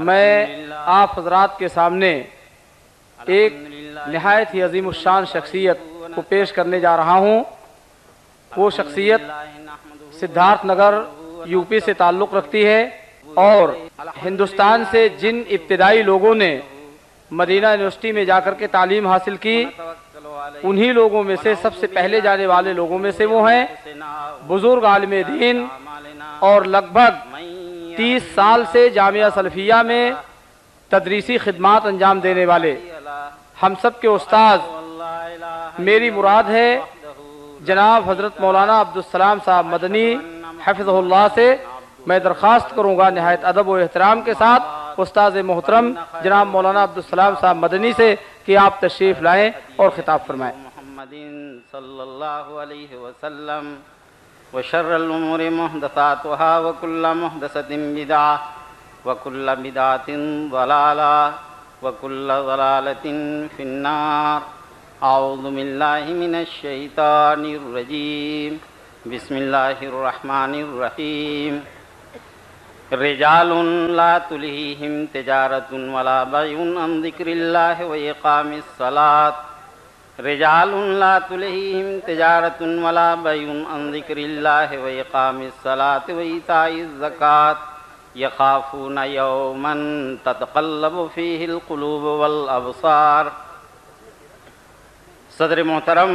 میں آپ حضرات کے سامنے ایک نہایت ہی عظیم الشان شخصیت کو پیش کرنے جا رہا ہوں۔ وہ شخصیت سدھارتھ نگر یو پی سے تعلق رکھتی ہے، اور ہندوستان سے جن ابتدائی لوگوں نے مدینہ یونیورسٹی میں جا کر کے تعلیم حاصل کی، انہی لوگوں میں سے سب سے پہلے جانے والے لوگوں میں سے وہ ہیں بزرگ عالم دین، اور لگ بھگ 30 سال سے جامعہ سلفیہ میں تدریسی خدمات انجام دینے والے ہم سب کے استاد، میری مراد ہے جناب حضرت مولانا عبدالسلام صاحب مدنی حفظہ اللہ سے میں درخواست کروں گا نہایت ادب و احترام کے ساتھ استاد محترم جناب مولانا عبدالسلام صاحب مدنی سے کہ آپ تشریف لائیں اور خطاب فرمائیں۔ محمد صلی اللہ علیہ وسلم وشر الامور محدثاتها وكل محدثة بدعة وكل بدعة ضلالة وكل ضلالة في النار۔ اعوذ باللہ من الشیطان الرجیم، بسم اللہ الرحمن الرحیم۔ رجال لا تلہیہم تجارۃ ولا بیع عن ذکر اللہ واقام الصلاۃ۔ رجال لا تلہیہم تجارۃ ولا بیع عن ذکر اللہ واقام الصلاۃ وایتاء الزکاۃ یخافون یوما تتقلب فیہ القلوب والابصار۔ صدر محترم،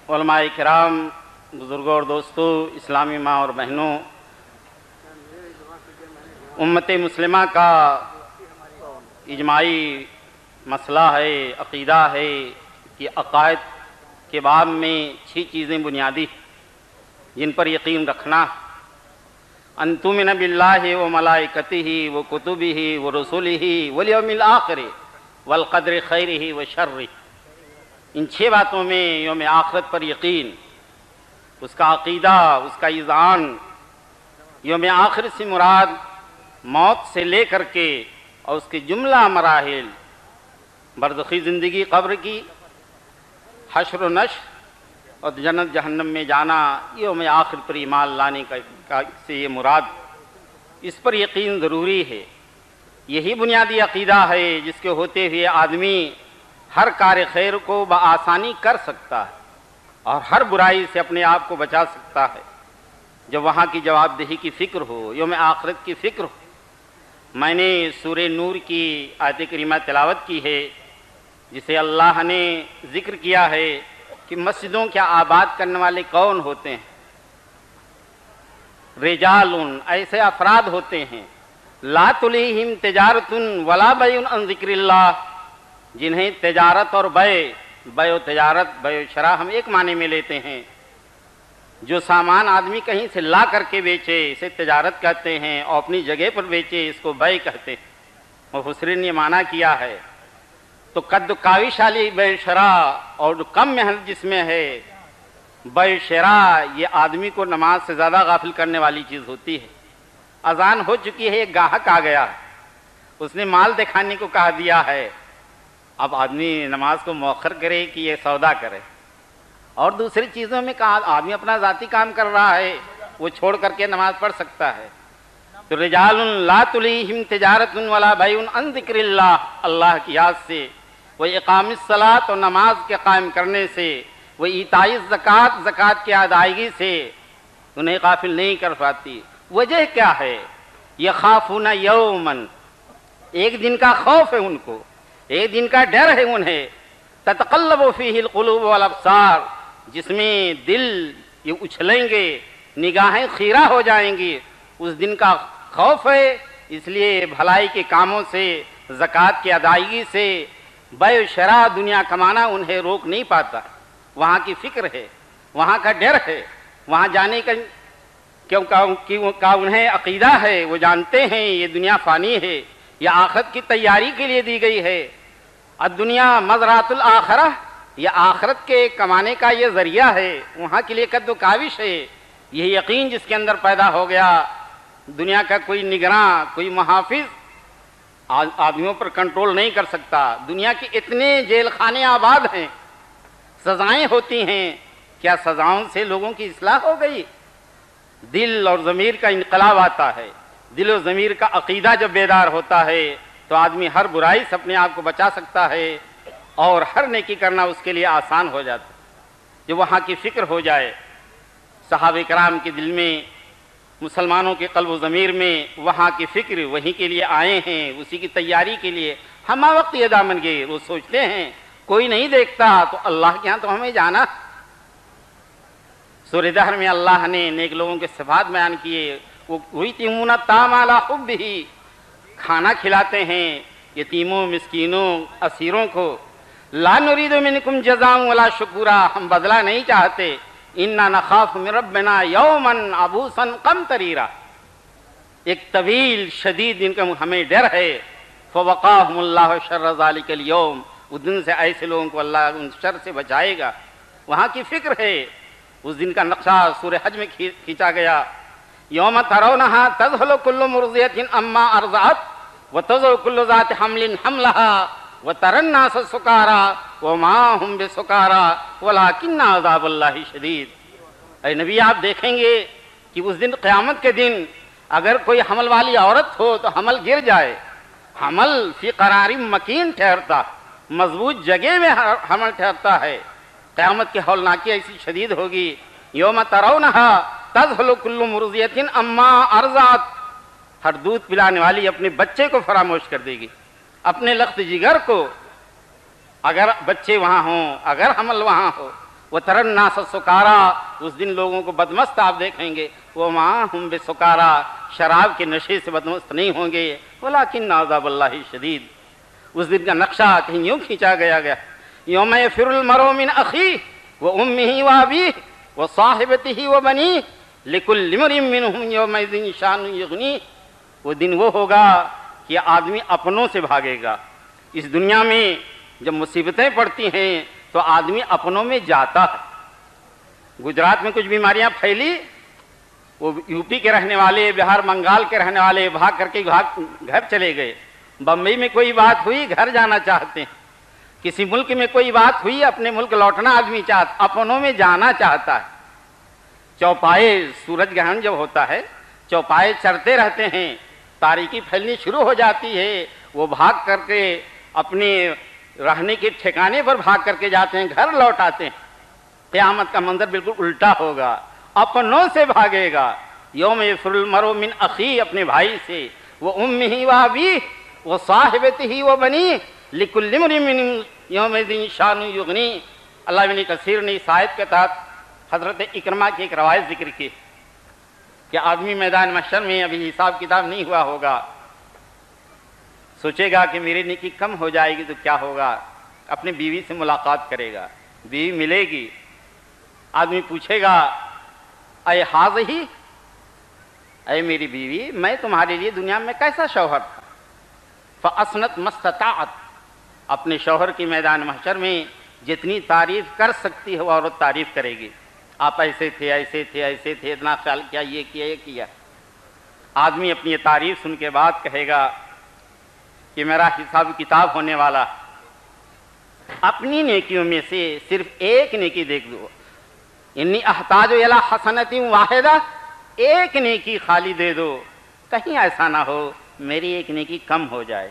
علماء کرام، بزرگوں اور دوستوں، اسلامی ماں اور بہنوں، امت مسلمہ کا اجماعی مسئلہ ہے، عقیدہ ہے کہ عقائد کے باب میں 6 چیزیں بنیادی جن پر یقین رکھنا: ان تؤمن باللہ و ملائکتہ و کتبہ و رسلہ والیوم الآخر والقدر خیرہ و شرہ۔ ان 6 باتوں میں یوم آخرت پر یقین، اس کا عقیدہ، اس کا اذعان۔ یوم آخر سے مراد موت سے لے کر کے اور اس کے جملہ مراحل، برزخی زندگی قبر کی، حشر و نشر اور جنت جہنم میں جانا، یوم آخر پر ایمان لانے کا سے یہ مراد، اس پر یقین ضروری ہے۔ یہی بنیادی عقیدہ ہے جس کے ہوتے ہوئے آدمی ہر کار خیر کو بآسانی کر سکتا ہے اور ہر برائی سے اپنے آپ کو بچا سکتا ہے، جب وہاں کی جواب دہی کی فکر ہو، یوم آخرت کی فکر ہو۔ میں نے سورہ نور کی آیت کریمہ تلاوت کی ہے، جسے اللہ نے ذکر کیا ہے کہ مسجدوں کے آباد کرنے والے کون ہوتے ہیں۔ رجال، ایسے افراد ہوتے ہیں، لا تلہیہم تجارت ولا بیع عن ذکر اللہ، جنہیں تجارت اور بیع و تجارت، بیع و شراء ہم ایک معنی میں لیتے ہیں۔ جو سامان آدمی کہیں سے لا کر کے بیچے اسے تجارت کہتے ہیں، اور اپنی جگہ پر بیچے اس کو بیع کہتے ہیں۔ مفسرین نے معنی کیا ہے تو قد کاوش والی بیع شراء اور کم محنت جس میں ہے بیع شراء، یہ آدمی کو نماز سے زیادہ غافل کرنے والی چیز ہوتی ہے۔ اذان ہو چکی ہے، ایک گاہک آ گیا، اس نے مال دکھانے کو کہا دیا ہے، اب آدمی نماز کو مؤخر کرے کہ یہ سودا کرے؟ اور دوسری چیزوں میں کہا آدمی اپنا ذاتی کام کر رہا ہے، وہ چھوڑ کر کے نماز پڑھ سکتا ہے۔ تو رجال لا تلہیہم تجارت ولا بیع عن ذکر اللہ، اللہ کی یاد سے، وہ اقام الصلاۃ اور نماز کے قائم کرنے سے، وہ ایتاء الزکوٰۃ، زکوٰۃ کی ادائیگی سے انہیں غافل نہیں کر پاتی۔ وجہ کیا ہے؟ یخافون یومن، ایک دن کا خوف ہے ان کو، ایک دن کا ڈر ہے انہیں، تتقلب فیہ القلوب والابصار، جس میں دل یہ اچھلیں گے، نگاہیں خیرہ ہو جائیں گی، اس دن کا خوف ہے۔ اس لیے بھلائی کے کاموں سے، زکوٰۃ کی ادائیگی سے، بیع و شراء دنیا کمانا انہیں روک نہیں پاتا۔ وہاں کی فکر ہے، وہاں کا ڈر ہے، وہاں جانے کا کیونکہ انہیں عقیدہ ہے، وہ جانتے ہیں یہ دنیا فانی ہے، یہ آخرت کی تیاری کے لیے دی گئی ہے۔ الدنیا مزرعۃ الآخرہ، یہ آخرت کے کمانے کا یہ ذریعہ ہے، وہاں کے لیے قد و کاوش ہے۔ یہ یقین جس کے اندر پیدا ہو گیا، دنیا کا کوئی نگراں، کوئی محافظ آدمیوں پر کنٹرول نہیں کر سکتا۔ دنیا کے اتنے جیل خانے آباد ہیں، سزائیں ہوتی ہیں، کیا سزاؤں سے لوگوں کی اصلاح ہو گئی؟ دل اور ضمیر کا انقلاب آتا ہے، دل و ضمیر کا عقیدہ جب بیدار ہوتا ہے تو آدمی ہر برائی سے اپنے آپ کو بچا سکتا ہے اور ہر نیکی کرنا اس کے لیے آسان ہو جاتا ہے۔ جب وہاں کی فکر ہو جائے، صحابہ کرام کے دل میں، مسلمانوں کے قلب و ضمیر میں وہاں کی فکر، وہیں کے لیے آئے ہیں، اسی کی تیاری کے لیے ہمہ وقت یہ دامن گے، وہ سوچتے ہیں کوئی نہیں دیکھتا تو اللہ کے ہاں تو ہمیں جانا۔ سورہ دہر میں اللہ نے نیک لوگوں کے صفات بیان کیے، وہ یتیمون الطعام علی حبہ، کھانا کھلاتے ہیں یتیموں، مسکینوں، اسیروں کو۔ لا نرید منکم جزاء ولا شکورا، ہم بدلہ نہیں چاہتے۔ انا نخاف من ربنا یوما عبوسا قمطریرا، ایک طویل شدید دن کا ہمیں ڈر ہے۔ فوقاہم اللہ شر ذلک اليوم، اس دن سے ایسے لوگوں کو اللہ ان شر سے بچائے گا۔ وہاں کی فکر ہے۔ اس دن کا نقشہ سورہ حج میں کھینچا گیا، یوم ترونہا تذہل کل مرضیۃ عما ارضعت وتضع کل ذات حمل حملہا وتری الناس سکارا وما ہم بسکارا ولکن عذاب اللہ شدید۔ اے نبی، آپ دیکھیں گے کہ اس دن، قیامت کے دن، اگر کوئی حمل والی عورت ہو تو حمل گر جائے، حمل فی قرار مکین ٹھہرتا، مضبوط جگہ میں حمل ٹھہرتا ہے۔ قیامت کی ہولناکی ایسی شدید ہوگی، یوم ترونہا تذہل کل مرضیۃ عما ارضعت، ہر دودھ پلانے والی اپنے بچے کو فراموش کر دے گی، اپنے لخت جگر کو، اگر بچے وہاں ہوں، اگر حمل وہاں ہو۔ وتری الناس سکارا، اس دن لوگوں کو بدمست آپ دیکھیں گے، وما ہم بسکارا، شراب کے نشے سے بدمست نہیں ہوں گے، ولکن عذاب اللہ شدید۔ اس دن کا نقشہ کہیں یوں کھینچا گیا، یوم یفر المرء من اخیہ وامہ وابیہ وصاحبتہ وبنیہ لکل امرئ منہم یومئذ شأن یغنیہ۔ وہ دن وہ ہوگا کہ آدمی اپنوں سے بھاگے گا۔ اس دنیا میں جب مصیبتیں پڑتی ہیں تو آدمی اپنوں میں جاتا ہے۔ گجرات میں کچھ بیماریاں پھیلی، وہ یو پی کے رہنے والے، بہار بنگال کے رہنے والے بھاگ کر کے گھر چلے گئے۔ بمبئی میں کوئی بات ہوئی، گھر جانا چاہتے ہیں۔ کسی ملک میں کوئی بات ہوئی، اپنے ملک لوٹنا آدمی چاہتا، اپنوں میں جانا چاہتا ہے۔ چوپائے، سورج گرہن جب ہوتا ہے، چوپائے چرتے رہتے ہیں، تاریکی پھیلنی شروع ہو جاتی ہے، وہ بھاگ کر کے اپنے رہنے کے ٹھکانے پر بھاگ کر کے جاتے ہیں، گھر لوٹ آتے ہیں۔ قیامت کا منظر بالکل الٹا ہوگا، اپنوں سے بھاگے گا۔ یوم یفر المرء من اخیہ، اپنے بھائی سے، وامہ وابیہ وصاحبتہ وبنیہ لکل امرئ منہم یومئذ شأن یغنیہ۔ اللہ ابن کثیر نے اس آیت کے تحت حضرت اکرمہ کی ایک روایت ذکر کی کہ آدمی میدان محشر میں، ابھی حساب کتاب نہیں ہوا ہوگا، سوچے گا کہ میری نیکی کم ہو جائے گی تو کیا ہوگا، اپنی بیوی سے ملاقات کرے گا، بیوی ملے گی، آدمی پوچھے گا اے ہاذہ، اے میری بیوی، میں تمہارے لیے دنیا میں کیسا شوہر تھا؟ فاصنت ما استطاعت، اپنے شوہر کی میدان محشر میں جتنی تعریف کر سکتی ہے وہ عورت تعریف کرے گی۔ آپ ایسے تھے، ایسے تھے، ایسے تھے، اتنا خیال کیا، یہ کیا، یہ کیا۔ آدمی اپنی یہ تعریف سن کے بعد کہے گا کہ میرا حساب کتاب ہونے والا، اپنی نیکیوں میں سے صرف ایک نیکی دیکھ دو، انی احتاج الی حسنۃ واحدہ، ایک نیکی خالی دے دو، کہیں ایسا نہ ہو میری ایک نیکی کم ہو جائے۔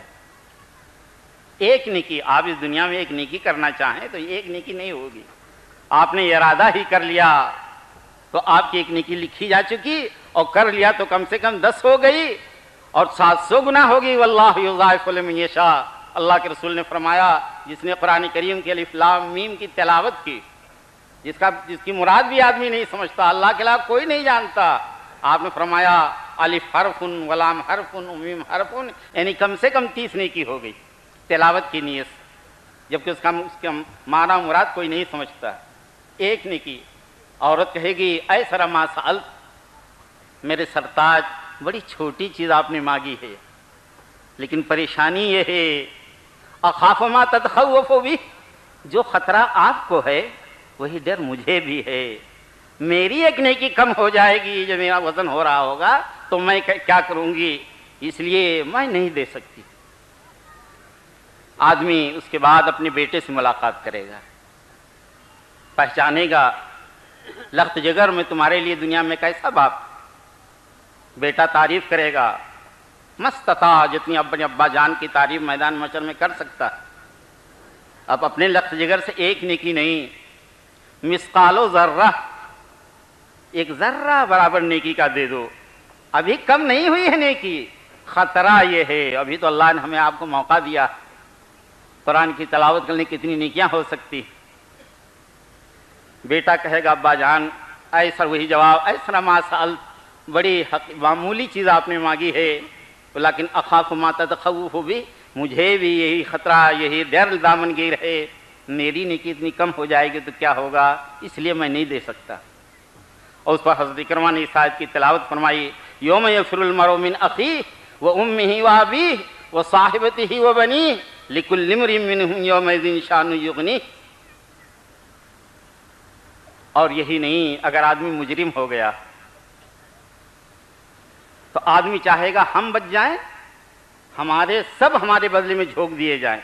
ایک نیکی، آپ اس دنیا میں ایک نیکی کرنا چاہیں تو ایک نیکی نہیں ہوگی، آپ نے ارادہ ہی کر لیا تو آپ کی ایک نیکی لکھی جا چکی، اور کر لیا تو کم سے کم 10 ہو گئی اور 700 گنا ہوگی۔ واللہ یضاعف لمن یشاء، اللہ کے رسول نے فرمایا، جس نے قرآن کریم کے الف لام میم کی تلاوت کی، جس کی مراد بھی آدمی نہیں سمجھتا، اللہ کے علاوہ کوئی نہیں جانتا، آپ نے فرمایا الف حرف ولام حرف میم حرف، یعنی کم سے کم 30 نیکی ہو گئی تلاوت کی نیت، جبکہ اس کا معنی مراد کوئی نہیں سمجھتا۔ ایک نیکی، عورت کہے گی اے سرا ما سألت، میرے سرتاج بڑی چھوٹی چیز آپ نے مانگی ہے، لیکن پریشانی یہ ہے اخاف ما تتخوف بھی، جو خطرہ آپ کو ہے وہی ڈر مجھے بھی ہے، میری ایک نیکی کم ہو جائے گی، جو میرا وزن ہو رہا ہوگا تو میں کیا کروں گی، اس لیے میں نہیں دے سکتی۔ آدمی اس کے بعد اپنے بیٹے سے ملاقات کرے گا، پہچانے گا لخت جگر میں تمہارے لیے دنیا میں کیسا باپ، بیٹا تعریف کرے گا مستطاع، جتنی اپنے ابا جان کی تعریف میدان محشر میں کر سکتا ہے. اب اپنے لخت جگر سے ایک نیکی نہیں، مثقال و ذرہ، ایک ذرہ برابر نیکی کا دے دو. ابھی کم نہیں ہوئی ہے نیکی، خطرہ یہ ہے ابھی تو اللہ نے ہمیں آپ کو موقع دیا. قرآن کی تلاوت کرنے کتنی نیکیاں ہو سکتی. بیٹا کہے گا ابا جان ایسا، وہی جواب ایسا ما سأل، بڑی معمولی چیز آپ نے مانگی ہے، لیکن اخاف ما تتخوف بھی، مجھے بھی یہی خطرہ، یہی ڈر دامن گیر ہے، میری نیکی اتنی کم ہو جائے گی تو کیا ہوگا، اس لیے میں نہیں دے سکتا. اور اس پر حضرت اکرمہ نے اس آیت کی تلاوت فرمائی، یوم یفر المرء من اخیہ وامہ وابیہ وصاحبتہ وبنیہ لکل امرئ منہم یومئذ شأن یغنیہ. اور یہی نہیں، اگر آدمی مجرم ہو گیا تو آدمی چاہے گا ہم بچ جائیں، ہمارے بدلے میں جھونک دیے جائیں.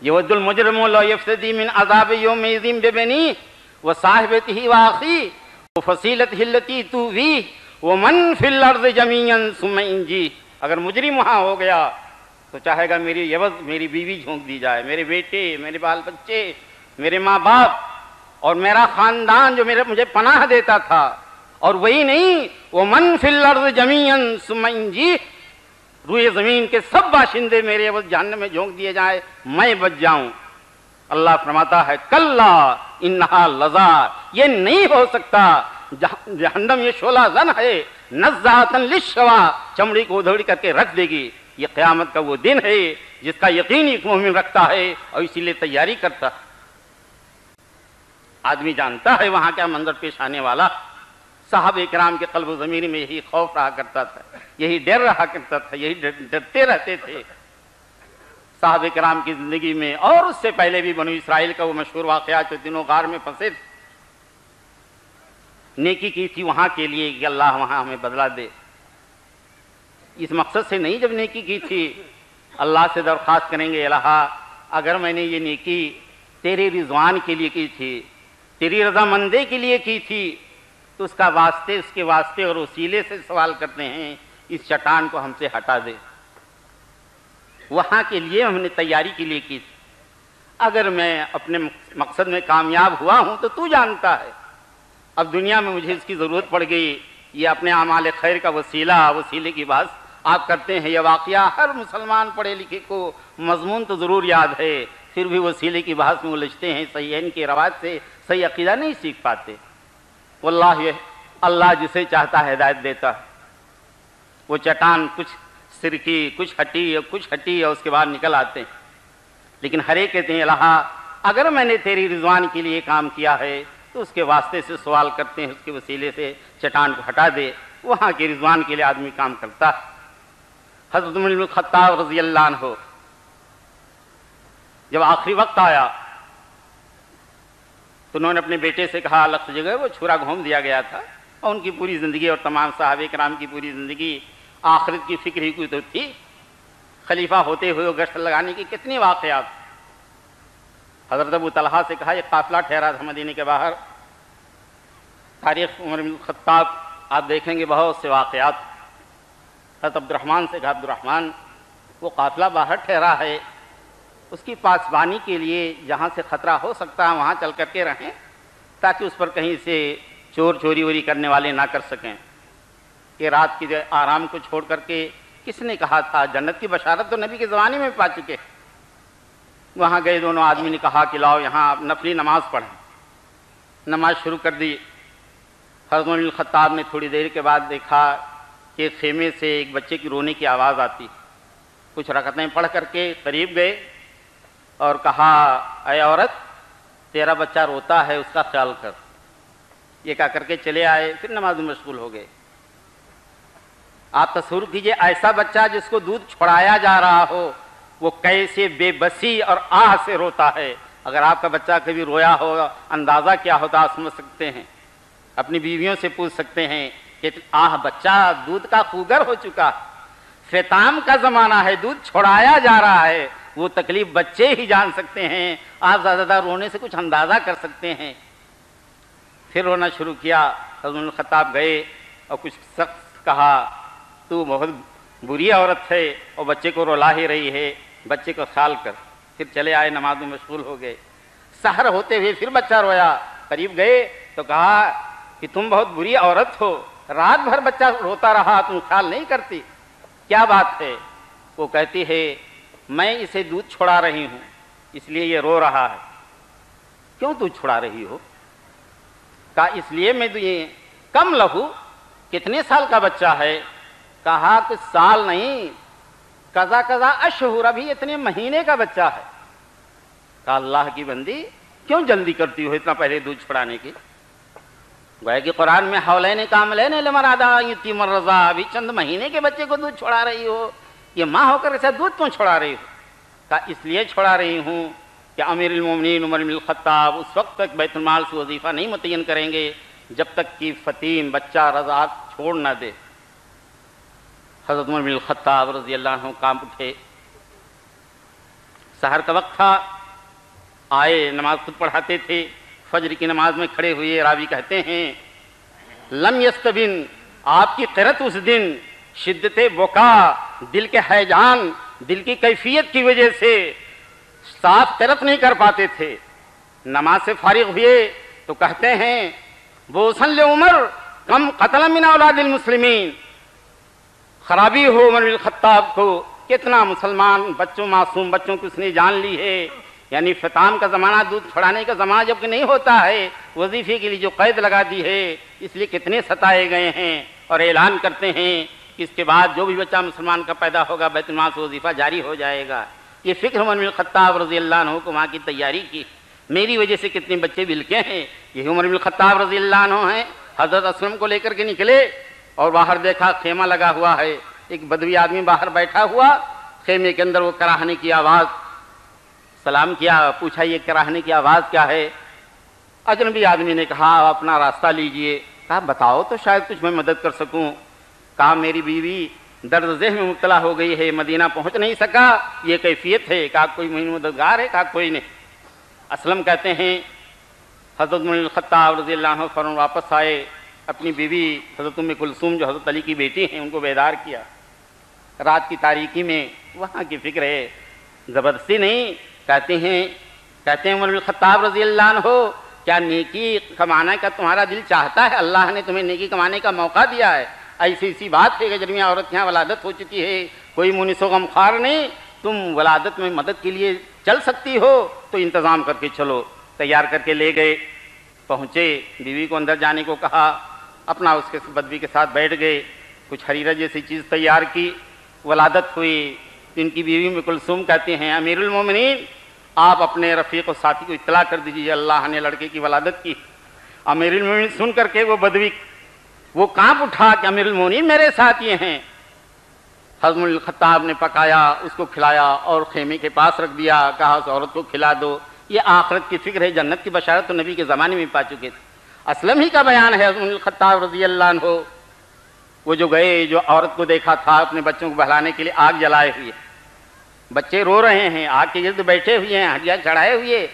یود المجرم لو یفتدی من عذاب یومئذ ببنیہ وصاحبتہ واخیہ وفصیلتہ التی تؤویہ ومن فی الارض جمیعا ثم انجیہ. اگر مجرم وہاں ہو گیا تو چاہے گا میری عوض میری بیوی جھونک دی جائے، میرے بیٹے، میرے بال بچے، میرے ماں باپ اور میرا خاندان جو مجھے پناہ دیتا تھا. اور وہی نہیں، ومن فی الارض جمیعا ثم انجیہ، روئے زمین کے سب باشندے میرے عوض جہنم میں جھونک دیے جائیں، میں بچ جاؤں. اللہ فرماتا ہے کلا انہا لظا، یہ نہیں ہو سکتا. جہنم یہ شعلہ زن ہے، نزاعۃ للشوا، چمڑی کو ادھوڑی کر کے رکھ دے گی. یہ قیامت کا وہ دن ہے جس کا یقین ایک مومن رکھتا ہے اور اسی لیے تیاری کرتا ہے. آدمی جانتا ہے وہاں کیا منظر پیش آنے والا. صحابہ کرام کے قلب و ضمیر میں یہی خوف رہا کرتا تھا، یہی ڈر رہا کرتا تھا، یہی ڈرتے رہتے تھے. صحابہ کرام کی زندگی میں اور اس سے پہلے بھی بنو اسرائیل کا وہ مشہور واقعات جو تینوں غار میں پھنسے تھے، نیکی کی تھی وہاں کے لیے کہ اللہ وہاں ہمیں بدلہ دے. اس مقصد سے نہیں جب نیکی کی تھی، اللہ سے درخواست کریں گے الہ اگر میں نے یہ نیکی تیرے رضوان کے لیے کی تھی، تیری رضامندی کے لیے کی تھی، تو اس کے واسطے اور وسیلے سے سوال کرتے ہیں اس چٹان کو ہم سے ہٹا دے. وہاں کے لیے ہم نے تیاری کے لیے کی تھی. اگر میں اپنے مقصد میں کامیاب ہوا ہوں تو تو جانتا ہے. اب دنیا میں مجھے اس کی ضرورت پڑ گئی، یہ اپنے اعمال خیر کا وسیلے کی بات آپ کرتے ہیں. یہ واقعہ ہر مسلمان پڑھے لکھے کو مضمون تو ضرور یاد ہے، پھر بھی وسیلے کی بحث میں الجھتے ہیں، صحیحین کی روایت سے صحیح عقیدہ نہیں سیکھ پاتے. واللہ اللہ جسے چاہتا ہے ہدایت دیتا. وہ چٹان کچھ سرکی، کچھ ہٹی اور اس کے بعد نکل آتے ہیں. لیکن ہر ایک کہتے ہیں الہ اگر میں نے تیری رضوان کے لیے کام کیا ہے تو اس کے واسطے سے سوال کرتے ہیں، اس کے وسیلے سے چٹان کو ہٹا دے. وہاں کے رضوان کے لیے آدمی کام کرتا ہے. حضرت عمر بن الخطاب رضی اللہ عنہ جب آخری وقت آیا تو انہوں نے اپنے بیٹے سے کہا لخت جگہ وہ چھرا گھوم دیا گیا تھا. اور ان کی پوری زندگی اور تمام صحابہ کرام کی پوری زندگی آخرت کی فکر ہی کوئی تو تھی. خلیفہ ہوتے ہوئے گشت لگانے کی کتنی واقعات. حضرت ابو طلحہ سے کہا یہ قافلہ ٹھہرا تھا مدینے کے باہر. تاریخ عمر بن الخطاب آپ دیکھیں گے بہت سے واقعات. حضرت عبد الرحمن سے کہا عبد الرحمن وہ قافلہ باہر ٹھہرا ہے، اس کی پاسبانی کے لیے جہاں سے خطرہ ہو سکتا ہے وہاں چل کر کے رہیں تاکہ اس پر کہیں سے چور چوری ووری کرنے والے نہ کر سکیں. کہ رات کی آرام کو چھوڑ کر کے کس نے کہا تھا، جنت کی بشارت تو نبی کے زمانے میں پا چکے. وہاں گئے دونوں آدمی نے کہا کہ لاؤ یہاں نفلی نماز پڑھیں. نماز شروع کر دی. حضرت عمر بن الخطاب نے تھوڑی دیر کے بعد دیکھا کہ خیمے سے ایک بچے کی رونے کی آواز آتی. کچھ رکعتیں پڑھ کر کے قریب گئے اور کہا اے عورت تیرا بچہ روتا ہے، اس کا خیال کر. یہ کہا کر کے چلے آئے، پھر نماز میں مشغول ہو گئے. آپ تصور کیجئے ایسا بچہ جس کو دودھ چھڑایا جا رہا ہو وہ کیسے بے بسی اور آہ سے روتا ہے. اگر آپ کا بچہ کبھی رویا ہوگا اندازہ کیا ہوتا آپ سمجھ سکتے ہیں. اپنی بیویوں سے پوچھ سکتے ہیں کہ آہ بچہ دودھ کا خوگر ہو چکا، فطام کا زمانہ ہے، دودھ چھڑایا جا رہا ہے. وہ تکلیف بچے ہی جان سکتے ہیں، آپ زیادہ رونے سے کچھ اندازہ کر سکتے ہیں. پھر رونا شروع کیا. حضرت الخطاب گئے اور کچھ سخت کہا تو بہت بری عورت ہے اور بچے کو رلا ہی رہی ہے، بچے کو خیال کر۔ پھر چلے آئے، نماز میں مشغول ہو گئے۔ سحر ہوتے ہوئے پھر بچہ رویا، قریب گئے تو کہا کہ تم بہت بری عورت ہو، رات بھر بچہ روتا رہا، تم خیال نہیں کرتی، کیا بات ہے؟ وہ کہتی ہے میں اسے دودھ چھڑا رہی ہوں اس لیے یہ رو رہا ہے۔ کیوں تو چھڑا رہی ہو؟ کہا اس لیے میں یہ کم لہو، کتنے سال کا بچہ ہے؟ کہا کہ سال نہیں، قضا قضا اشہر، ابھی اتنے مہینے کا بچہ ہے۔ کہا اللہ کی بندی کیوں جلدی کرتی ہو اتنا پہلے دودھ چھڑانے کی؟ گویا کہ قرآن میں حولین کاملین لمن ادا یتیم الرضاع، ابھی چند مہینے کے بچے کو دودھ چھڑا رہی ہو، یہ ماں ہو کر ایسا دودھ کیوں چھڑا رہی ہو؟ کہا اس لیے چھڑا رہی ہوں کہ امیر المومنین عمر بن الخطاب اس وقت تک بیت المال سے وظیفہ نہیں متعین کریں گے جب تک کہ فطیم بچہ رضاعت چھوڑ نہ دے۔ حضرت عمر بن الخطاب رضی اللہ عنہ کانپ اٹھے، سحر کا وقت تھا، آئے، نماز خود پڑھاتے تھے، فجر کی نماز میں کھڑے ہوئے، راوی کہتے ہیں لم یستبن، آپ کی قرت اس دن شدت بکا، دل کے ہیجان، دل کی کیفیت کی وجہ سے صاف قرت نہیں کر پاتے تھے۔ نماز سے فارغ ہوئے تو کہتے ہیں بوسن لعمر کم قتل من اولاد المسلمین، خرابی ہو عمر بن الخطاب کو، کتنا مسلمان بچوں، معصوم بچوں کو اس نے جان لی ہے۔ یعنی فطام کا زمانہ، دودھ چھڑانے کا زمانہ جب کہ نہیں ہوتا ہے، وظیفے کے لیے جو قید لگا دی ہے، اس لیے کتنے ستائے گئے ہیں، اور اعلان کرتے ہیں کہ اس کے بعد جو بھی بچہ مسلمان کا پیدا ہوگا بیت المال سے وظیفہ جاری ہو جائے گا۔ یہ فکر عمر بن الخطاب رضی اللہ عنہ کو وہاں کی تیاری کی، میری وجہ سے کتنے بچے بلکے ہیں۔ یہی عمر بن الخطاب رضی اللہ عنہ ہیں، حضرت اسلم کو لے کر کے نکلے اور باہر دیکھا خیمہ لگا ہوا ہے، ایک بدوی آدمی باہر بیٹھا ہوا، خیمے کے اندر وہ کراہنے کی آواز، سلام کیا، پوچھا یہ کراہنے کی آواز کیا ہے؟ اجنبی آدمی نے کہا آپ اپنا راستہ لیجئے۔ کہا بتاؤ تو شاید کچھ میں مدد کر سکوں۔ کہا میری بیوی درد ذہن میں مبتلا ہو گئی ہے، مدینہ پہنچ نہیں سکا، یہ کیفیت ہے۔ کہا کوئی مددگار ہے؟ کہا کوئی نہیں۔ اسلم کہتے ہیں حضرت عمر بن الخطاب رضی اللہ عنہ فوراً واپس آئے، اپنی بیوی حضرت ام کلثوم جو حضرت علی کی بیٹی ہیں ان کو بیدار کیا۔ رات کی تاریکی میں وہاں کی فکر ہے، زبردستی نہیں، کہتے ہیں عمر بن الخطاب رضی اللہ عنہ کیا نیکی کمانے کا تمہارا دل چاہتا ہے؟ اللہ نے تمہیں نیکی کمانے کا موقع دیا ہے، ایسی بات ہے کہ جب یہاں عورت کے یہاں ولادت ہو چکی ہے، کوئی مونس و غمخوار نہیں، تم ولادت میں مدد کے لیے چل سکتی ہو تو انتظام کر کے چلو۔ تیار کر کے لے گئے، پہنچے، بیوی کو اندر جانے کو کہا، اپنا اس کے بدوی کے ساتھ بیٹھ گئے، کچھ حریرہ جیسی چیز تیار کی، ولادت ہوئی۔ ان کی بیوی ام کلثوم کہتے ہیں امیر المومنین آپ اپنے رفیق و ساتھی کو اطلاع کر دیجیے اللہ نے لڑکے کی ولادت کی۔ امیر المومنین سن کر کے وہ بدوی وہ کانپ اٹھا کہ امیر المومنین میرے ساتھ یہ ہیں۔ حضرت عمر الخطاب نے پکایا، اس کو کھلایا اور خیمے کے پاس رکھ دیا، کہا اس عورت کو کھلا دو۔ یہ آخرت کی فکر ہے، جنت کی بشارت تو نبی کے زمانے میں پا چکے تھے۔ اسلم ہی کا بیان ہے، حضرت عمر الخطاب رضی اللہ عنہ وہ جو گئے، جو عورت کو دیکھا تھا اپنے بچوں کو بہلانے کے لیے آگ جلائے ہوئے، بچے رو رہے ہیں، آگ کے گرد بیٹھے ہوئے ہیں، ہڈیاں چڑھائے ہوئے۔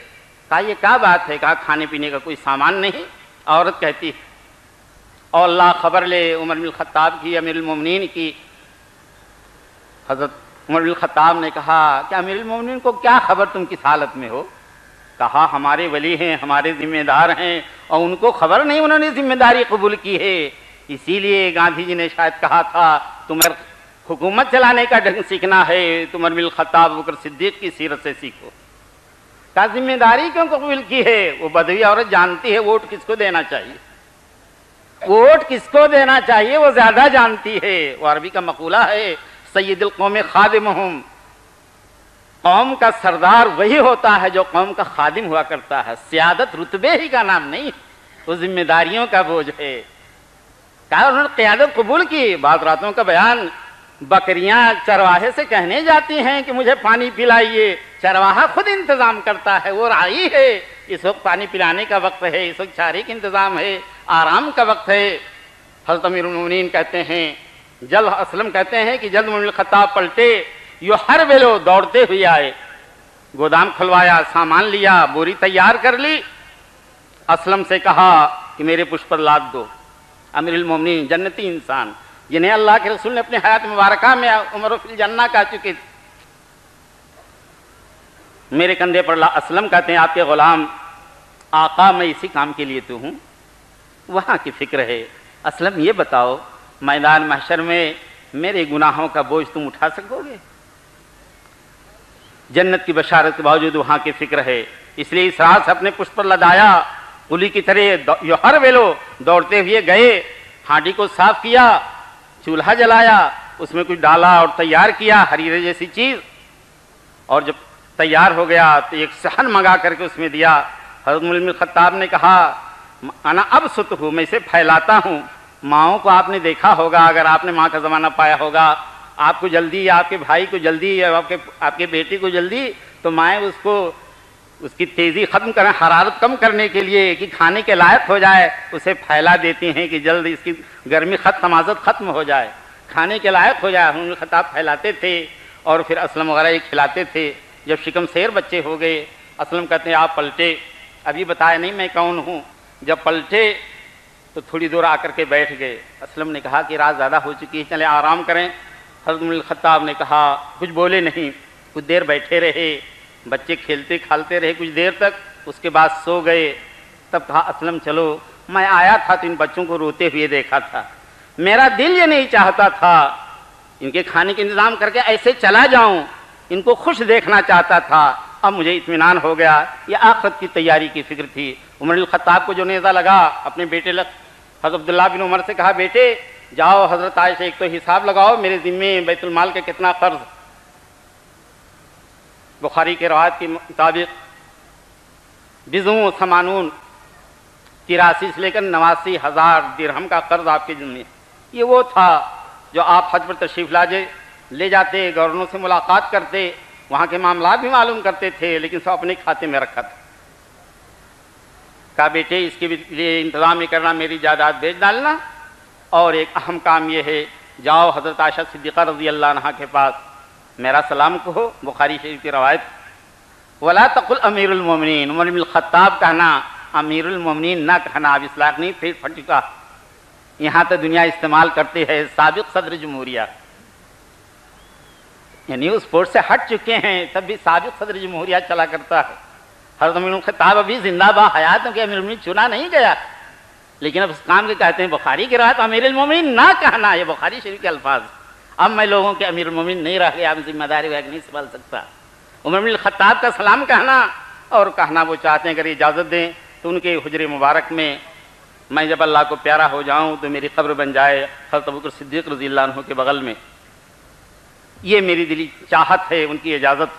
کہا یہ کیا بات ہے؟ کہا کھانے پینے کا کوئی سامان نہیں۔ عورت کہتی ہے اور اللہ خبر لے عمر بن الخطاب کی، امیر المومنین کی۔ حضرت عمر بن الخطاب نے کہا کہ امیر المومنین کو کیا خبر تم کس حالت میں ہو؟ کہا ہمارے ولی ہیں، ہمارے ذمہ دار ہیں، اور ان کو خبر نہیں، انہوں نے ذمہ داری قبول کی ہے۔ اسی لیے گاندھی جی نے شاید کہا تھا تمہیں حکومت چلانے کا ڈھنگ سیکھنا ہے، تم عمر بن الخطاب بکر صدیق کی سیرت سے سیکھو۔ کہا ذمہ داری کیوں قبول کی ہے؟ وہ بدوی عورت جانتی ہے ووٹ کس کو دینا چاہیے، ووٹ کس کو دینا چاہیے وہ زیادہ جانتی ہے۔ وہ عربی کا مقولہ ہے سید القوم خادمہم، قوم کا سردار وہی ہوتا ہے جو قوم کا خادم ہوا کرتا ہے۔ سیادت رتبے ہی کا نام نہیں، وہ ذمہ داریوں کا بوجھ ہے۔ کہا انہوں نے قیادت قبول کی۔ بعض راتوں کا بیان، بکریاں چرواہے سے کہنے جاتی ہیں کہ مجھے پانی پلائیے، چرواہا خود انتظام کرتا ہے، وہ راعی ہے۔ اس وقت پانی پلانے کا وقت ہے، اس وقت چارے کا انتظام ہے، آرام کا وقت ہے۔ حضرت امیر المومنین کہتے ہیں اسلم کہتے ہیں کہ جلد عمر بن الخطاب پلٹے، یو ہر ویلو دوڑتے ہوئے آئے، گودام کھلوایا، سامان لیا، بوری تیار کر لی۔ اسلم سے کہا کہ میرے پشت پر لاد دو۔ امیر المومنین جنتی انسان جنہیں اللہ کے رسول نے اپنے حیات مبارکہ میں عمر فی الجنہ کہہ چکے تھے۔ میرے کندھے پر اسلم کہتے ہیں آپ کے غلام، آقا میں اسی کام کے لیے تو ہوں، وہاں کی فکر ہے۔ اسلم یہ بتاؤ میدان محشر میں میرے گناہوں کا بوجھ تم اٹھا سکو گے؟ جنت کی بشارت کے باوجود وہاں کی فکر ہے، اس لیے اس رات سے اپنے پشت پر لدایا، قلی کی طرح ہر ویلو دوڑتے ہوئے گئے، ہانڈی کو صاف کیا، چولہا جلایا، اس میں کچھ ڈالا اور تیار کیا حریرے جیسی چیز، اور جب تیار ہو گیا تو ایک صحن منگا کر کے اس میں دیا۔ حضرت عمر بن الخطاب نے کہا انا ابسطہ، میں اسے پھیلاتا ہوں۔ ماؤں کو آپ نے دیکھا ہوگا، اگر آپ نے ماں کا زمانہ پایا ہوگا، آپ کو جلدی، آپ کے بھائی کو جلدی، آپ کے بیٹے کو جلدی، تو مائیں اس کو اس کی تیزی ختم کریں، حرارت کم کرنے کے لیے کہ کھانے کے لائق ہو جائے، اسے پھیلا دیتی ہیں کہ جلد اس کی گرمی تمازت ختم ہو جائے، کھانے کے لائق ہو جائے۔ ہم خطاب پھیلاتے تھے اور پھر اسلم وغیرہ یہ کھلاتے تھے۔ جب شکم سیر بچے ہو گئے، اسلم کہتے ہیں آپ پلٹے، ابھی بتایا نہیں میں کون ہوں، جب پلٹے تو تھوڑی دور آ کر کے بیٹھ گئے۔ اسلم نے کہا کہ رات زیادہ ہو چکی ہے، چلے آرام کریں۔ حضرت عمر الخطاب نے کہا، کچھ بولے نہیں، کچھ دیر بیٹھے رہے، بچے کھیلتے کھالتے رہے کچھ دیر تک، اس کے بعد سو گئے۔ تب کہا اسلم چلو، میں آیا تھا تو ان بچوں کو روتے ہوئے دیکھا تھا، میرا دل یہ نہیں چاہتا تھا ان کے کھانے کے انتظام کر کے ایسے چلا جاؤں، ان کو خوش دیکھنا چاہتا تھا، اب مجھے اطمینان ہو گیا۔ یہ آخرت کی تیاری کی فکر تھی۔ عمر الخطاب کو جو نیزہ لگا، اپنے بیٹے حضرت عبداللہ بن عمر سے کہا بیٹے جاؤ حضرت عائشہ ایک تو حساب لگاؤ میرے ذمے بیت المال کے کتنا قرض۔ بخاری کے روایت کے مطابق 83 سے لے کر 89,000 درہم کا قرض آپ کے ذمے۔ یہ وہ تھا جو آپ حج پر تشریف لے جاتے، گورنروں سے ملاقات کرتے، وہاں کے معاملات بھی معلوم کرتے تھے، لیکن سب اپنے کھاتے میں رکھا تھا۔ کہا بیٹے اس کے لیے انتظام یہ کرنا، میری جائیداد بیچ ڈالنا، اور ایک اہم کام یہ ہے جاؤ حضرت عائشہ صدیقہ رضی اللہ عنہا کے پاس میرا سلام کہو۔ بخاری شریف کی روایت، ولا تقل امیر المومنین، عمر بن الخطاب کہنا، امیر المومنین نہ کہنا، اب اصلاح نہیں پھر پھٹکا، یہاں تو دنیا استعمال کرتے ہے سابق صدر جمہوریہ، یعنی اس پوسٹ سے ہٹ چکے ہیں تب بھی سابق صدر جمہوریہ چلا کرتا ہے۔ حضرت عمر بن الخطاب ابھی زندہ با حیات ہیں کہ امیر المومنین چنا نہیں گیا، لیکن اب اس کام کے کہتے ہیں بخاری کی روایت امیر المومنین نہ کہنا، یہ بخاری شریف کے الفاظ۔ اب میں لوگوں کے امیر المومنین نہیں رہ گیا، اب ذمہ داری نہیں سنبھال سکتا۔ عمر بن الخطاب کا سلام کہنا، اور کہنا وہ چاہتے ہیں اگر اجازت دیں تو ان کے حجر مبارک میں میں جب اللہ کو پیارا ہو جاؤں تو میری قبر بن جائے حضرت ابوبکر صدیق رضی اللہ عنہ کے بغل میں، یہ میری دلی چاہت ہے، ان کی اجازت۔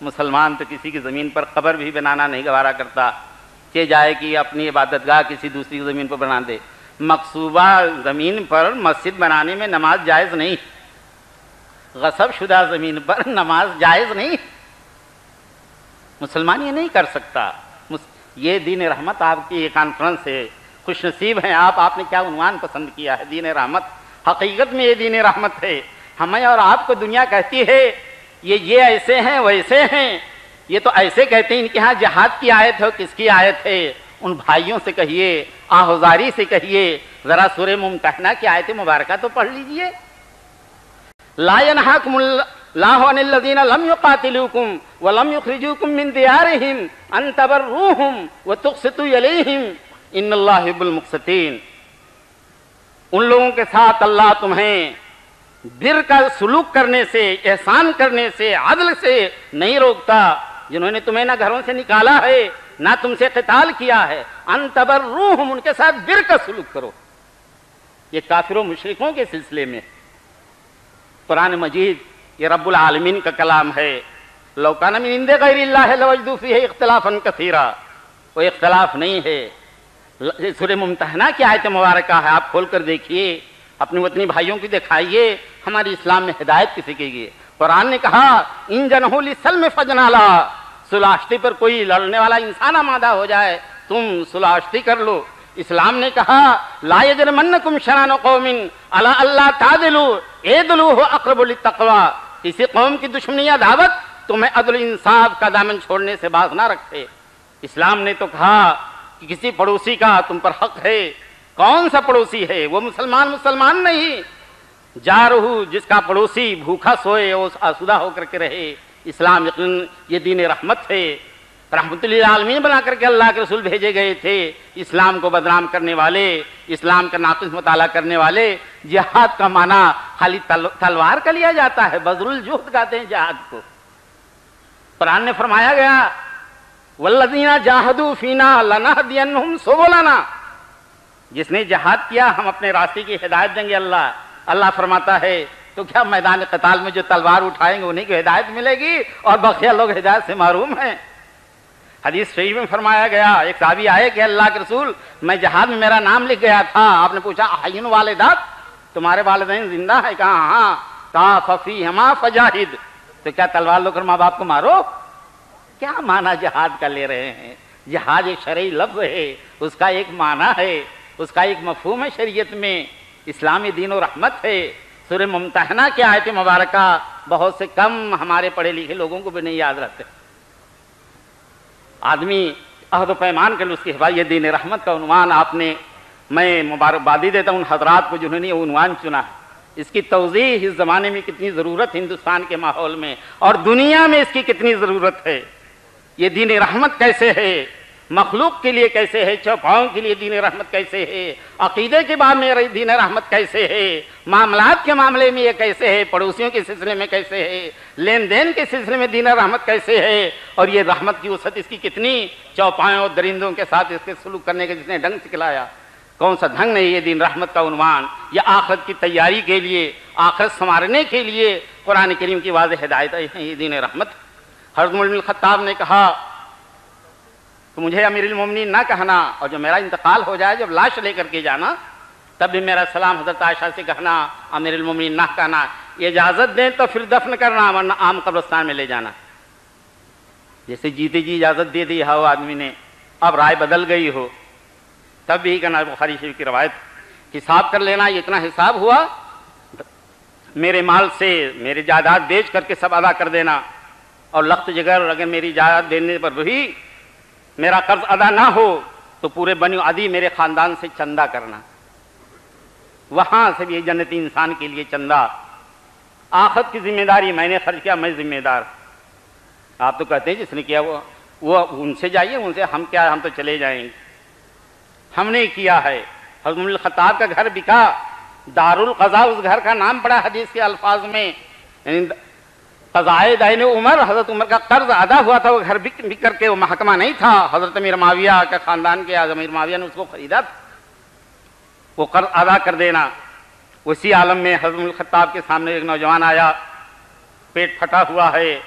مسلمان تو کسی کی زمین پر قبر بھی بنانا نہیں گوارا کرتا، کہ جائے کہ اپنی عبادت گاہ کسی دوسری زمین پر بنا دے۔ مقصوبہ زمین پر مسجد بنانے میں نماز جائز نہیں، غصب شدہ زمین پر نماز جائز نہیں، مسلمان یہ نہیں کر سکتا۔ یہ دین رحمت آپ کی یہ کانفرنس ہے، خوش نصیب ہیں آپ نے کیا عنوان پسند کیا ہے، دین رحمت۔ حقیقت میں یہ دین رحمت ہے۔ ہمیں اور آپ کو دنیا کہتی ہے یہ ایسے ہیں ویسے ہیں، یہ تو ایسے کہتے ہیں، ان کے ہاں جہاد کی آیت ہے، کس کی آیت ہے؟ ان بھائیوں سے کہیے، آہوزاری سے کہیے، ذرا سورہ ممتحنہ کی آیت مبارکہ تو پڑھ لیجئے۔ لا ينهاكم الله عن الذين لم يقاتلوكم ولم يخرجوكم من ديارهم ان تبروهم وتقسطوا اليهم ان الله يحب المقسطين۔ ان لوگوں کے ساتھ اللہ تمہیں بر کا سلوک کرنے سے، احسان کرنے سے، عدل سے نہیں روکتا، جنہوں نے تمہیں نہ گھروں سے نکالا ہے نہ تم سے قتال کیا ہے، ان تبروهم، ان کے ساتھ بر کا سلوک کرو۔ یہ کافروں مشرکوں کے سلسلے میں قرآن مجید یہ رب العالمین کا کلام ہے۔ لو کان من عند غیر اللہ لوجدوا فیہ اختلافا کثیرا، کوئی اختلاف نہیں ہے۔ سورہ ممتحنہ کی آیت مبارکہ ہے، آپ کھول کر دیکھیے، اپنے وطنی بھائیوں کی دکھائیے، ہماری اسلام میں ہدایت کسی کی گئی۔ قرآن نے کہا ان جنحوا للسلم فاجنح لها، صلح پر کوئی لڑنے والا انسان آمادہ ہو جائے تم صلح کر لو۔ اسلام نے کہا لا یجرمنکم شنآن قوم علی الا تعدلوا اعدلوا هو اقرب للتقوی، کسی قوم کی دشمنی یا دعوت تمہیں عدل انصاف کا دامن چھوڑنے سے باز نہ رکھے۔ اسلام نے تو کہا کہ کسی پڑوسی کا تم پر حق ہے کون سا پڑوسی ہے؟ وہ مسلمان نہیں، جارہو جس کا پڑوسی بھوکا سوئے وہ آسودہ ہو کر کے رہے۔ اسلام یقین یہ دین رحمت ہے، رحمت للعالمین بنا کر کے اللہ کے رسول بھیجے گئے تھے۔ اسلام کو بدنام کرنے والے، اسلام کا ناقص مطالعہ کرنے والے، جہاد کا معنی خالی تلوار کا لیا جاتا ہے، بذل الجہد کہتے ہیں جہاد کو۔ قرآن نے فرمایا گیا والذین جاہدوا فینا لنہدینہم سبلنا، جس نے جہاد کیا ہم اپنے راستے کی ہدایت دیں گے۔ اللہ فرماتا ہے تو کیا میدان قتال میں جو تلوار اٹھائیں گے انہیں کی ہدایت ملے گی اور بقیہ لوگ ہدایت سے محروم ہیں؟ حدیث شریف میں فرمایا گیا، ایک صحابی آئے کہ اللہ کے رسول میں جہاد میں میرا نام لکھ گیا تھا، آپ نے پوچھا احین والدات، تمہارے والدین زندہ ہے؟ کہا ہاں، کہا ففیہما فجاہد، تو کیا تلوار لو کر ماں باپ کو مارو؟ کیا معنی جہاد کا لے رہے ہیں؟ جہاد ایک شرعی لفظ ہے، اس کا ایک معنی ہے، اس کا ایک مفہوم ہے شریعت میں۔ اسلامی دین و رحمت ہے۔ سورہ ممتحنہ کی آیت مبارکہ بہت سے کم ہمارے پڑھے لکھے لوگوں کو بھی نہیں یاد رہتے۔ آدمی عہد و پیمان کے اس کی حفاظت، یہ دین رحمت کا عنوان آپ نے، میں مبارکبادی دیتا ہوں ان حضرات کو جنہوں نے یہ عنوان چنا ہے۔ اس کی توضیح اس زمانے میں کتنی ضرورت، ہندوستان کے ماحول میں اور دنیا میں اس کی کتنی ضرورت ہے۔ یہ دین رحمت کیسے ہے، مخلوق کے لیے کیسے ہے، چوپاؤں کے لیے دین رحمت کیسے ہے، عقیدے کے باب میں دین رحمت کیسے ہے، معاملات کے معاملے میں یہ کیسے ہے، پڑوسیوں کے سلسلے میں کیسے ہے، لین دین کے سلسلے میں دین رحمت کیسے ہے، اور یہ رحمت کی وسعت اس کی کتنی، چوپاؤں اور درندوں کے ساتھ اس کے سلوک کرنے کا جس نے ڈھنگ سکھلایا، کون سا ڈھنگ نہیں یہ دین رحمت کا عنوان۔ یہ آخرت کی تیاری کے لیے، آخرت سنوارنے کے لیے قرآن کریم کی واضح ہدایت ہے، یہ دین رحمت۔ حضرت عمر بن الخطاب نے کہا تو مجھے امیر المومنین نہ کہنا، اور جو میرا انتقال ہو جائے جب لاش لے کر کے جانا تب بھی میرا سلام حضرت عائشہ سے کہنا، امیر المومنین نہ کہنا، یہ اجازت دیں تو پھر دفن کرنا ورنہ عام قبرستان میں لے جانا۔ جیسے جیتے جی اجازت دے دی ہو آدمی نے، اب رائے بدل گئی ہو تب بھی کہنا۔ بخاری شریف کی روایت، حساب کر لینا، اتنا حساب ہوا، میرے مال سے میری جائیداد بیچ کر کے سب ادا کر دینا، اور لخت جگر اگر میری جائیداد دینے پر بھی میرا قرض ادا نہ ہو تو پورے بنی عدی میرے خاندان سے چندہ کرنا، وہاں سے بھی جنتی انسان کے لیے چندہ۔ آخرت کی ذمہ داری میں نے خرچ کیا، میں ذمہ دار۔ آپ تو کہتے ہیں جس نے کیا وہ ان سے جائیے، ان سے ہم کیا، ہم تو چلے جائیں گے، ہم نے کیا ہے۔ حضرت عمر الخطاب کا گھر بکا، دارالقضاء اس گھر کا نام پڑا حدیث کے الفاظ میں، یعنی قضائے دین عمر، حضرت عمر کا قرض ادا ہوا تھا، وہ گھر بک کر کے، وہ محکمہ نہیں تھا، حضرت امیر معاویہ کے خاندان کے امیر معاویہ نے اس کو خریدا تھا، وہ قرض ادا کر دینا۔ اسی عالم میں حضرت الخطاب کے سامنے ایک نوجوان آیا، پیٹ پھٹا ہوا ہے،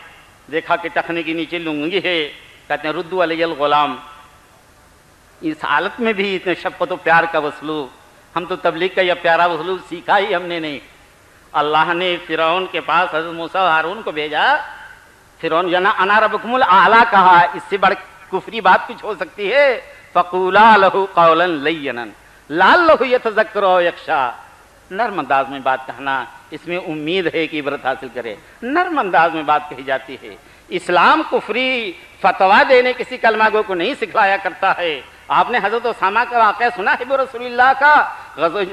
دیکھا کہ ٹخنے کے نیچے لنگی ہے، کہتے ہیں ردو علی الغلام۔ اس حالت میں بھی اتنے شفقت و پیار کا اسلوب، ہم تو تبلیغ کا یہ پیارا اسلوب سیکھا ہی ہم نے نہیں۔ اللہ نے فرعون کے پاس حضرت موسیٰ و ہارون کو بھیجا، فرعون جنا انا ربکم الاعلیٰ کہا، اس سے بڑھ کفری بات کچھ ہو سکتی ہے؟ فقولا لہ قولا لینا لعلہ یتذکر او یخشی، نرم انداز میں بات کہنا، اس میں امید ہے کہ عبرت حاصل کرے، نرم انداز میں بات کہی جاتی ہے۔ اسلام کفری فتویٰ دینے کسی کلمہ گو کو نہیں سکھلایا کرتا ہے۔ آپ نے حضرت اسامہ کا واقعہ سنا ہے، رسول اللہ کا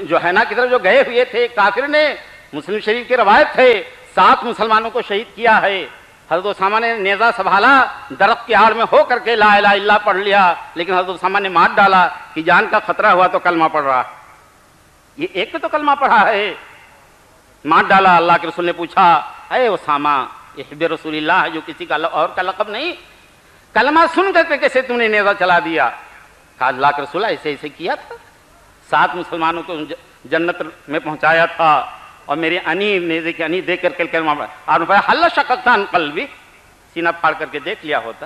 جوہینہ کی طرف جو گئے ہوئے تھے، کافر نے، مسلم شریف کی روایت ہے، 7 مسلمانوں کو شہید کیا ہے۔ حضرت اسامہ نے نیزہ سنبھالا، درخت کی آڑ میں ہو کر کے لا الہ الا اللہ پڑھ لیا، لیکن حضرت اسامہ نے مار ڈالا کہ جان کا خطرہ ہوا تو کلمہ پڑھ رہا۔ یہ ایک تو کلمہ پڑھا ہے، مار ڈالا۔ اللہ کے رسول نے پوچھا، اے اسامہ احب رسول اللہ، جو کسی کا اور کا لقب نہیں، کلمہ سن کر کے کیسے تم نے نیزہ چلا دیا؟ کہا اللہ کے رسول ایسے ایسے کیا تھا، 7 مسلمانوں کو جنت میں پہنچایا تھا، اور میری انی نیزے کی انی دیکھ کر کے کلمہ پڑھا۔ آپ نے فرمایا حل شققت عن قلبی، سینہ پھاڑ کر کے دیکھ لیا ہوتا،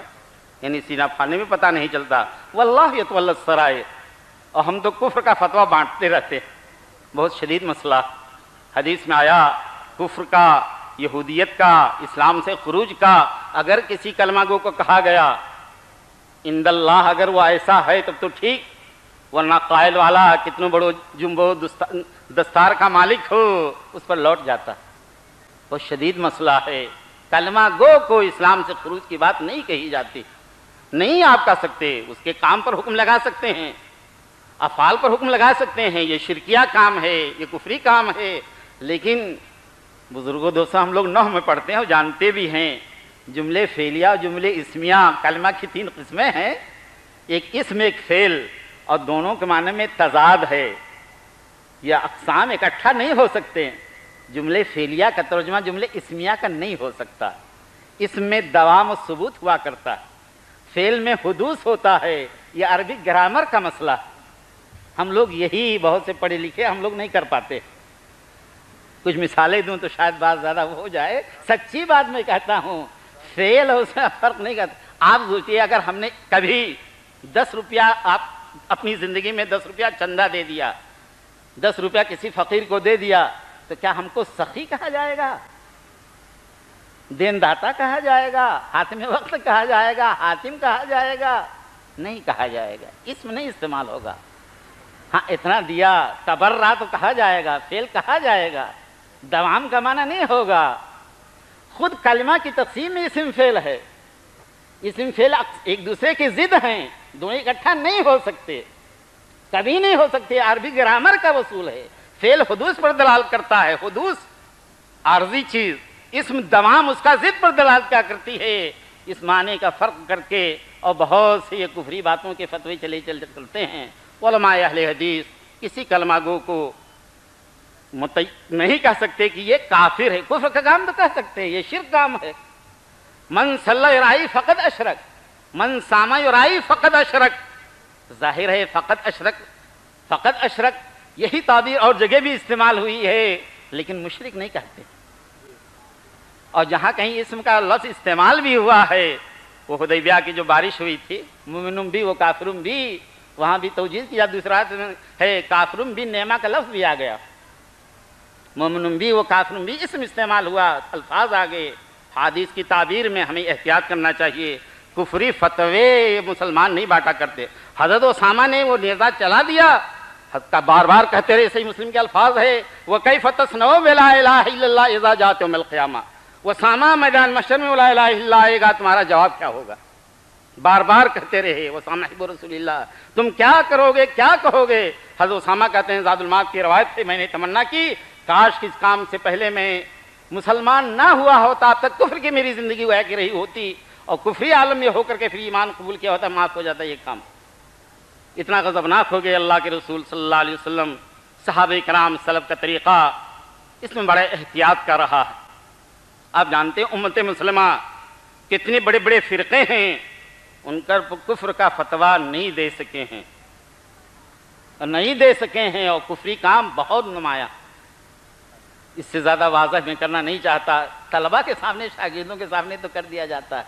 یعنی سینہ پھاڑنے میں پتہ نہیں چلتا۔ واللہ یتولی السرائر، اور ہم تو کفر کا فتویٰ بانٹتے رہتے، بہت شدید مسئلہ۔ حدیث میں آیا کفر کا، یہودیت کا، اسلام سے خروج کا اگر کسی کلمہ گو کو کہا گیا، عند اللہ اگر وہ ایسا ہے تب تو ٹھیک، ورنہ قائل والا کتنا بڑو جنبو دستار کا مالک ہو اس پر لوٹ جاتا۔ بہت شدید مسئلہ ہے، کلمہ گو کو اسلام سے خروج کی بات نہیں کہی جاتی، نہیں آپ کہہ سکتے، اس کے کام پر حکم لگا سکتے ہیں، افعال پر حکم لگا سکتے ہیں یہ شرکیہ کام ہے، یہ کفری کام ہے، لیکن بزرگوں دوستوں ہم لوگ نحو میں پڑھتے ہیں اور جانتے بھی ہیں جملے فعلیہ اور جملے اسمیہ کلمہ کی 3 قسمیں ہیں، ایک اسم ایک فعل، اور دونوں کے معنی میں تضاد ہے، یہ اقسام اکٹھا نہیں ہو سکتے۔ جملے فعلیہ کا ترجمہ جملے اسمیہ کا نہیں ہو سکتا، اس میں دوام و ثبوت ہوا کرتا ہے، فعل میں حدوث ہوتا ہے، یہ عربی گرامر کا مسئلہ ہے۔ ہم لوگ یہی بہت سے پڑھے لکھے ہم لوگ نہیں کر پاتے۔ کچھ مثالیں دوں تو شاید بات زیادہ ہو جائے، سچی بات میں کہتا ہوں، فعل اور اس میں فرق نہیں کرتا۔ آپ سوچیے اگر ہم نے کبھی 10 روپیہ آپ اپنی زندگی میں 10 روپیہ چندہ دے دیا، 10 روپیہ کسی فقیر کو دے دیا، تو کیا ہم کو سخی کہا جائے گا، دین داتا کہا جائے گا، حاتم وقت کہا جائے گا، حاتم کہا جائے گا؟ نہیں کہا جائے گا، اسم نہیں استعمال ہوگا۔ ہاں اتنا دیا تبرع تو کہا جائے گا، فعل کہا جائے گا، دوام کا معنی نہیں ہوگا۔ خود کلمہ کی تقسیم میں اسم فعل ہے، اسم فعل ایک دوسرے کی ضد ہیں، دونوں اکٹھا نہیں ہو سکتے، کبھی نہیں ہو سکتے، عربی گرامر کا اصول ہے۔ فعل حدوث پر دلالت کرتا ہے، حدوث عارضی چیز، اسم دوام اس کا ضد پر دلالت کیا کرتی ہے، اس معنی کا فرق کر کے، اور بہت سی یہ کفری باتوں کے فتوے چلتے ہیں۔ علماء اہل حدیث کسی کلمہ گو کو نہیں کہہ سکتے کہ یہ کافر ہے، کفر کا کام تو کہہ سکتے ہیں، یہ شرک کام ہے۔ من صلی یرائی فقط اشرک، من سامع یرائی فقط اشرک، ظاہر ہے فقط اشرک یہی تعبیر اور جگہ بھی استعمال ہوئی ہے، لیکن مشرک نہیں کہتے۔ اور جہاں کہیں اسم کا لفظ استعمال بھی ہوا ہے، وہ حدیبیہ کی جو بارش ہوئی تھی، مومنون بھی وہ کافرون بھی، وہاں بھی توجیہ کیا، دوسرا ہے کافرون بھی، نعمہ کا لفظ بھی آ گیا، مومنون بھی وہ کافرون بھی، اسم استعمال ہوا، الفاظ آگے۔ حدیث کی تعبیر میں ہمیں احتیاط کرنا چاہیے، کفری فتوے مسلمان نہیں بانٹا کرتے۔ حضرت اسامہ نے وہ نیزہ چلا دیا، بار بار کہتے رہے، صحیح مسلم کے الفاظ ہے، وَكَيْفَ تَصْنَعُ بِلَا إِلَٰهَ إِلَّا اللَّهُ إِذَا جَاءَتْ يَوْمَ الْقِيَامَةِ۔ اسامہ میدان محشر میں لا الہ الا اللہ آئے گا، تمہارا جواب کیا ہوگا؟ بار بار کہتے رہے اسامہ حب رسول اللہ، تم کیا کرو گے، کیا کہو گے؟ حضرت اسامہ کہتے ہیں، زاد المعاد کی روایت سے میں نے تمنا کی کاش کس کام سے پہلے میں مسلمان نہ ہوا ہوتا، اب تک کفر کی میری زندگی ہوا کی رہی ہوتی، اور کفری عالم میں ہو کر کے پھر ایمان قبول کیا ہوتا، معاف ہو جاتا یہ کام۔ اتنا غضبناک ہو گئے اللہ کے رسول صلی اللہ علیہ وسلم۔ صحابہ کرام سلف کا طریقہ اس میں بڑا احتیاط کا رہا ہے۔ آپ جانتے ہیں امت مسلمہ کتنے بڑے بڑے فرقے ہیں، ان پر کفر کا فتویٰ نہیں دے سکے ہیں، اور کفری کام بہت نمایاں۔ اس سے زیادہ واضح میں کرنا نہیں چاہتا، طلباء کے سامنے، شاگردوں کے سامنے تو کر دیا جاتا ہے۔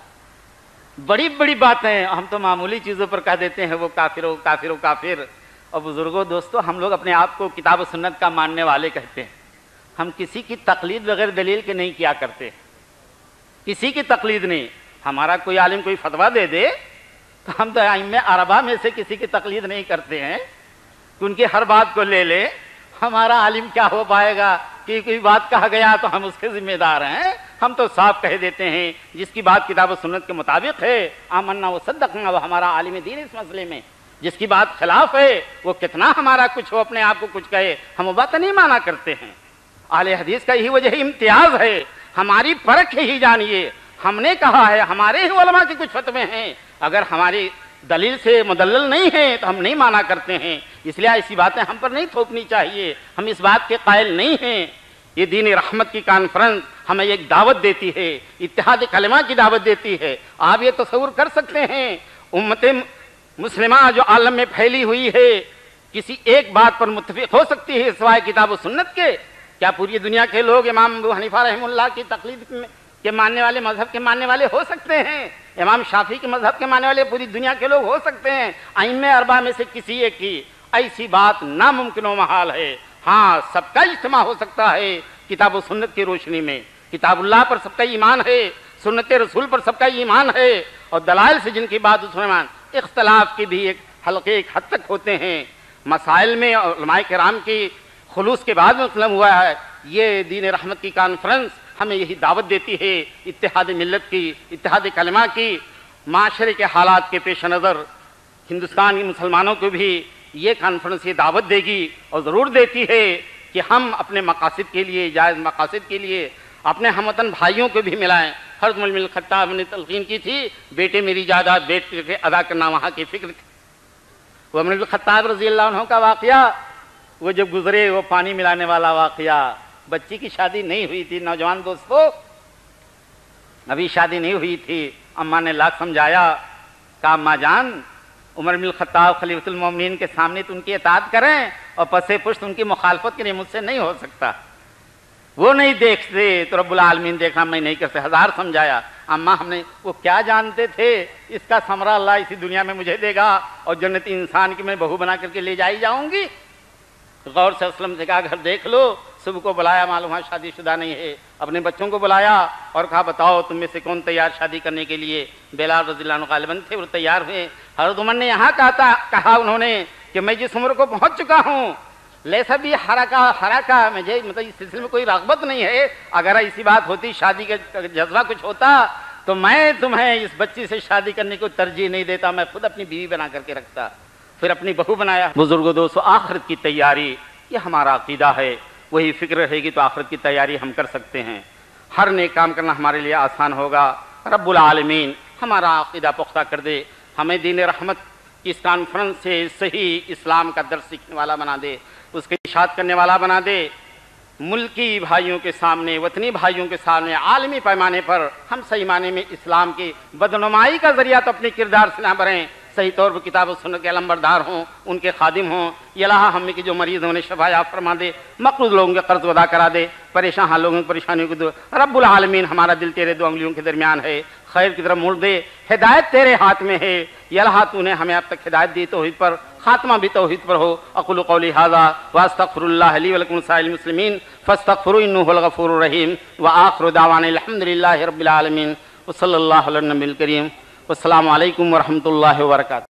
بڑی بڑی باتیں ہم تو معمولی چیزوں پر کہہ دیتے ہیں، وہ کافر ہو کافر ہو کافر۔ اور بزرگوں دوستو، ہم لوگ اپنے آپ کو کتاب و سنت کا ماننے والے کہتے ہیں، ہم کسی کی تقلید بغیر دلیل کے نہیں کیا کرتے، کسی کی تقلید نہیں۔ ہمارا کوئی عالم کوئی فتویٰ دے دے تو ہم تو ائمہ اربعہ میں سے کسی کی تقلید نہیں کرتے ہیں کہ ان کی ہر بات کو لے لے۔ ہمارا عالم کیا ہو پائے گا کہ کوئی بات کہا گیا تو ہم اس کے ذمہ دار ہیں؟ ہم تو صاف کہہ دیتے ہیں جس کی بات کتاب و سنت کے مطابق ہے، آمنا و صدقنا، وہ ہمارا عالم دین اس مسئلے میں۔ جس کی بات خلاف ہے، وہ کتنا ہمارا کچھ ہو، اپنے آپ کو کچھ کہے، ہم وہ بات نہیں مانا کرتے ہیں۔ اہل حدیث کا یہی وجہ امتیاز ہے، ہماری پرکھ ہی جانیے۔ ہم نے کہا ہے، ہمارے ہی علماء کے کچھ فتوے ہیں، اگر ہماری دلیل سے مدلل نہیں ہیں تو ہم نہیں مانا کرتے ہیں۔ اس لیے ایسی باتیں ہم پر نہیں تھوپنی چاہیے، ہم اس بات کے قائل نہیں ہیں۔ یہ دین رحمت کی کانفرنس ہمیں ایک دعوت دیتی ہے، اتحاد کلمہ کی دعوت دیتی ہے۔ آپ یہ تصور کر سکتے ہیں، امت مسلمہ جو عالم میں پھیلی ہوئی ہے، کسی ایک بات پر متفق ہو سکتی ہے سوائے کتاب و سنت کے؟ کیا پوری دنیا کے لوگ امام ابو حنیفہ رحمہ اللہ کی تقلید کے ماننے والے، مذہب کے ماننے والے ہو سکتے ہیں؟ امام شافعی کے مذہب کے ماننے والے پوری دنیا کے لوگ ہو سکتے ہیں؟ ائمہ اربعہ میں سے کسی ایک کی؟ ایسی بات ناممکن و محال ہے۔ ہاں، سب کا اجتماع ہو سکتا ہے کتاب و سنت کی روشنی میں۔ کتاب اللہ پر سب کا ایمان ہے، سنت رسول پر سب کا ایمان ہے، اور دلائل سے جن کی بات اس میں اختلاف کی بھی ایک حلقے ایک حد تک ہوتے ہیں۔ مسائل میں علماء کرام کی خلوص کے بعد مسلم ہوا ہے۔ یہ دین رحمت کی کانفرنس ہمیں یہی دعوت دیتی ہے، اتحاد ملت کی، اتحاد کلمہ کی۔ معاشرے کے حالات کے پیش نظر ہندوستان کے مسلمانوں کو بھی یہ کانفرنس یہ دعوت دے گی اور ضرور دیتی ہے کہ ہم اپنے مقاصد کے لیے، جائز مقاصد کے لیے اپنے ہم وطن بھائیوں کو بھی ملائیں۔ حضرت عمر بن الخطاب نے تلقین کی تھی، بیٹے میری جائیداد بیٹے کے ادا کرنا وہاں کی فکر تھی۔ وہ عمر بن الخطاب رضی اللہ عنہ کا واقعہ، وہ جب گزرے وہ پانی ملانے والا واقعہ، بچی کی شادی نہیں ہوئی تھی، نوجوان دوستو ابھی شادی نہیں ہوئی تھی، اماں نے لاکھ سمجھایا، کہا اماں جان عمر بن الخطاب خلیفۃ المومنین کے سامنے تو ان کی اطاعت کریں اور پسے پشت ان کی مخالفت کے لیے مجھ سے نہیں ہو سکتا۔ وہ نہیں دیکھتے تو رب العالمین دیکھا میں نہیں کرتے، ہزار سمجھایا، اماں ہم نے، وہ کیا جانتے تھے اس کا ثمرہ اللہ اسی دنیا میں مجھے دے گا اور جنتی انسان کی میں بہو بنا کر کے لے جائی جاؤں گی۔ غور سے اسلم سے کہا گھر دیکھ لو، صبح کو بلایا، معلوم ہے شادی شدہ نہیں ہے، اپنے بچوں کو بلایا اور کہا بتاؤ تم میں سے کون تیار شادی کرنے کے لیے؟ بلال رضی اللہ عنہ غالباً تھے، وہ تیار ہوئے۔ حضرت عمر نے یہاں کہا انہوں نے کہ میں جس عمر کو پہنچ چکا ہوں، لیسا بھی حرکا مجھے مطلب اس سلسلے میں کوئی رغبت نہیں ہے، اگر ایسی بات ہوتی شادی کا جذبہ کچھ ہوتا تو میں تمہیں اس بچی سے شادی کرنے کو ترجیح نہیں دیتا، میں خود اپنی بیوی بنا کر کے رکھتا، پھر اپنی بہو بنایا۔ بزرگوں دوستو، آخرت کی تیاری یہ ہمارا عقیدہ ہے، وہی فکر رہے گی تو آخرت کی تیاری ہم کر سکتے ہیں، ہر نیک کام کرنا ہمارے لیے آسان ہوگا۔ رب العالمین ہمارا عقیدہ پختہ کر دے، ہمیں دین رحمت کی اس کانفرنس سے صحیح اسلام کا درس سیکھنے والا بنا دے، اس کی اشاعت کرنے والا بنا دے، ملکی بھائیوں کے سامنے، وطنی بھائیوں کے سامنے، عالمی پیمانے پر ہم صحیح معنی میں اسلام کی بدنمائی کا ذریعہ تو اپنی کردار سے نہ بنیں، صحیح طور پر کتاب و سنت کے علمبردار ہوں، ان کے خادم ہوں۔ یہ اللہ ہم کے جو مریض ہونے شفا یاب فرما دے، مقروض لوگوں کے قرض ادا کرا دے، پریشان حال لوگوں کی پریشانیوں کو دور۔ رب العالمین ہمارا دل تیرے دو انگلیوں کے درمیان ہے، خیر کی طرف موڑ دے، ہدایت تیرے ہاتھ میں ہے۔ یہ اللہ تو نے ہمیں اب تک ہدایت دی توحید پر، خاتمہ بھی توحید پر ہو۔ اقول قولی ھذا واستغفر اللہ لی ولکم سائر المسلمین فاستغفروا انہ هو الغفور الرحیم وآخر دعوانا الحمد للہ رب العالمین وصلی اللہ علی النبی الکریم۔ والسلام علیکم ورحمۃ اللہ وبرکاتہ۔